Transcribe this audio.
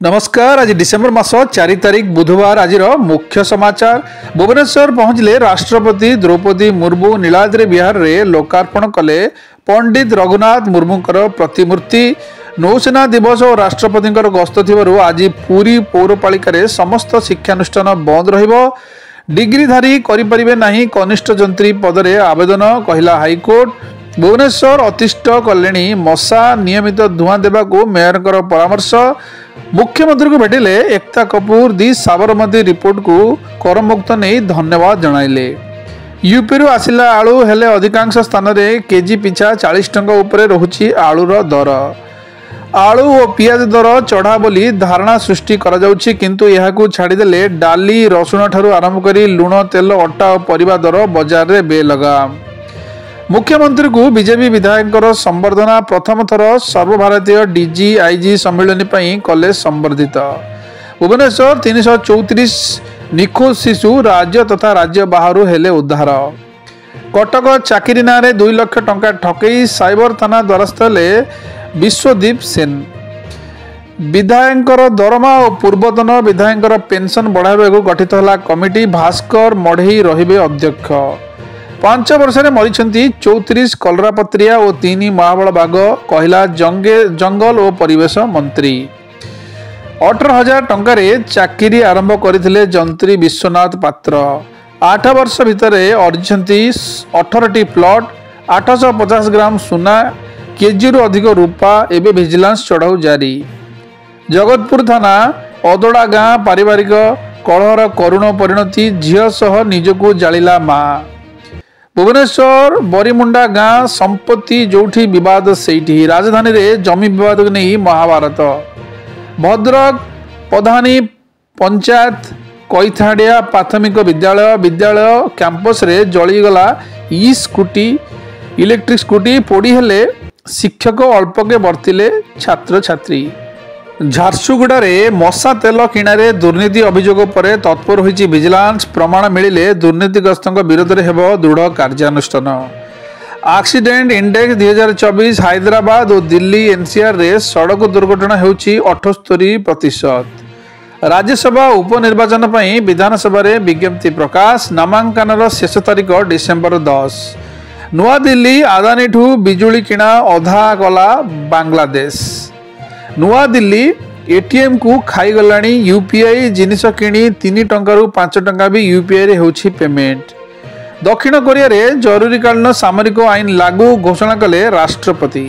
नमस्कार। आज डिसेम्बर मास 4 तारिख बुधवार। आज मुख्य समाचार। भुवनेश्वर पहुंचले राष्ट्रपति द्रौपदी मुर्मू। नीलाद्रि विहार रे लोकार्पण कले पंडित रघुनाथ मुर्मूंकर प्रतिमूर्ति। नौसेना दिवस और राष्ट्रपति गस्त थिबारु आज पुरी पौरपालिका रे समस्त शिक्षानुष्ठान बंद रहिबो। डिग्रीधारी करिपारिबे नाही कनिष्ठ जंत्री पदरे आवेदन कहिला हाईकोर्ट। भुवनेश्वर अतिष्ठ कलेणी मशा नियमित धुआं देवाकू मेयरकर परामर्श। मुख्यमंत्री को भेटिले एकता कपूर दी साबरमती रिपोर्ट को करमुक्त नहीं धन्यवाद जणाइले। यूपी रु आसिला आलू हेले अधिकांश स्थान में केजी पिछा 40 टंका उपरे रहुछि आलूर दर। आलू और पियाज दर चढ़ा बोली धारणा सृष्टि करा जाउछि, किंतु यहाकू छाड़ीदेले डाली रसुण ठारू आरंभ करी लुण तेल अटा और परिबा दर बाजार रे बेलगाम। मुख्यमंत्री को बीजेपी विधायक संबर्धना। प्रथम थर सर्वभारतीय डीजी आईजी सम्मेलन कले संबर्धित। भुवनेश्वर 334 निखोज शिशु राज्य तथा राज्य बाहर हेले उद्धार। कटक चाकरी ना 2 लाख टंका ठकई साइबर थाना द्वारस्थ हेले विश्वदीप सेन। विधायक दरमा और पूर्वतन विधायक पेंशन बढ़ाइबा गठित है कमिटी। भास्कर मढ़ई रहिबे अध्यक्ष। 5 वर्ष मरीचंती 34 कलरापत्रिया और 3 महाबल बाघ कहला जंगल और परिवेश मंत्री। 18,000 टंकार चाकरी आरंभ करथिले जंत्री विश्वनाथ पात्र। 8 वर्ष भितर अर्जिंती 18टी प्लॉट, 850 ग्राम सुना, केजी रु अधिक रूपा। एवं विजिलेंस चढ़ाऊ जारी। जगतपुर थाना अदड़ा गाँ पारिवारिक कलहर करुण परिणति। झील सह निजकू जालिला माँ। भुवनेश्वर बरीमुंडा गाँ संपत्ति जोठी विवाद सेठी। राजधानी रे जमी विवाद को नहीं महाभारत। भद्रक पधानी पंचायत कैथाड़िया प्राथमिक विद्यालय कैंपस रे जलीगला स्कूटी इलेक्ट्रिक स्कूटी पोड़ी हेले शिक्षक अल्पके बर्तिले छात्र छात्री। झारसुगुड़ा मशा तेल किणारे दुर्नीति अभियोग पर तत्पर होइछि विजिलेंस। प्रमाण मिलिले दुर्नीतिग्रस्त विरोध में हेब दृढ़ कार्यानुष्ठान। एक्सीडेंट इंडेक्स 2024 हैदराबाद और दिल्ली एनसीआर रे सड़क दुर्घटना होउछि 78%। राज्यसभा उपनिर्वाचन पई विधानसभा रे विज्ञप्ति प्रकाश। नामांकन शेष तारीख डिसेम्बर 10। नुआ दिल्ली आदानी ठू बिजुली किणा अधा कला बांग्लादेश। नुआ दिल्ली एटीएम को खाईगलाणी यूपीआई। जिनिस किणी 3 टंकारु 5 टंका भी यूपीआई रे होछि पेमेंट। दक्षिण कोरिया रे जरूरीकालीन सामरिक आईन लागू घोषणा कले राष्ट्रपति।